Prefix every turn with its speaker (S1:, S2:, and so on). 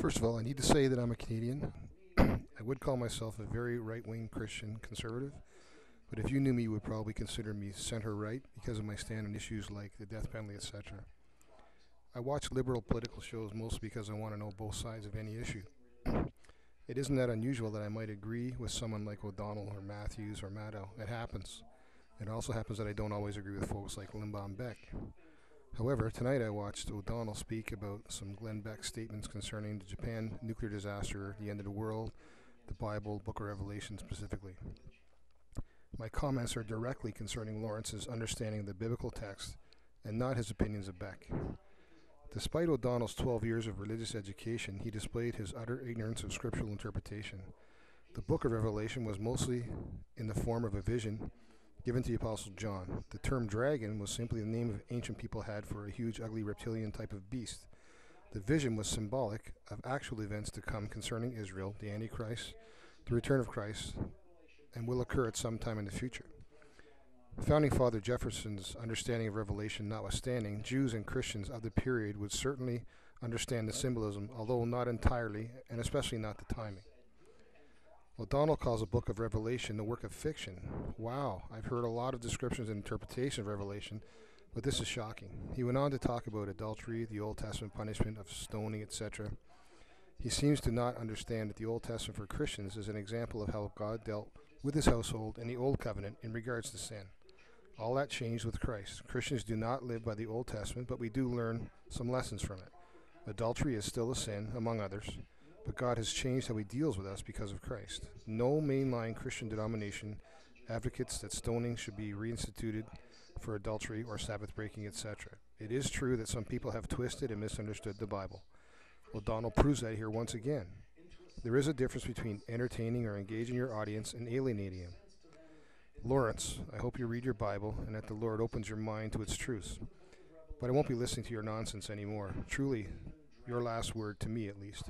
S1: First of all, I need to say that I'm a Canadian. I would call myself a very right-wing Christian conservative, but if you knew me, you would probably consider me center-right because of my stand on issues like the death penalty, etc. I watch liberal political shows mostly because I want to know both sides of any issue. It isn't that unusual that I might agree with someone like O'Donnell or Matthews or Maddow. It happens. It also happens that I don't always agree with folks like Limbaugh and Beck. However, tonight I watched O'Donnell speak about some Glenn Beck statements concerning the Japan nuclear disaster, the end of the world, the Bible, Book of Revelation specifically. My comments are directly concerning Lawrence's understanding of the biblical text and not his opinions of Beck. Despite O'Donnell's 12 years of religious education, he displayed his utter ignorance of scriptural interpretation. The Book of Revelation was mostly in the form of a vision given to the Apostle John. The term dragon was simply the name of ancient people had for a huge, ugly reptilian type of beast. The vision was symbolic of actual events to come concerning Israel, the Antichrist, the return of Christ, and will occur at some time in the future. Founding Father Jefferson's understanding of Revelation notwithstanding, Jews and Christians of the period would certainly understand the symbolism, although not entirely, and especially not the timing. O'Donnell calls the Book of Revelation the work of fiction. Wow, I've heard a lot of descriptions and interpretation of Revelation, but this is shocking. He went on to talk about adultery, the Old Testament punishment of stoning, etc. He seems to not understand that the Old Testament for Christians is an example of how God dealt with his household in the Old Covenant in regards to sin. All that changed with Christ. Christians do not live by the Old Testament, but we do learn some lessons from it. Adultery is still a sin, among others, but God has changed how he deals with us because of Christ. No mainline Christian denomination advocates that stoning should be reinstituted for adultery or Sabbath breaking, etc. It is true that some people have twisted and misunderstood the Bible. O'Donnell proves that here once again. There is a difference between entertaining or engaging your audience and alienating them. Lawrence, I hope you read your Bible and that the Lord opens your mind to its truths. But I won't be listening to your nonsense anymore. Truly, your last word to me at least.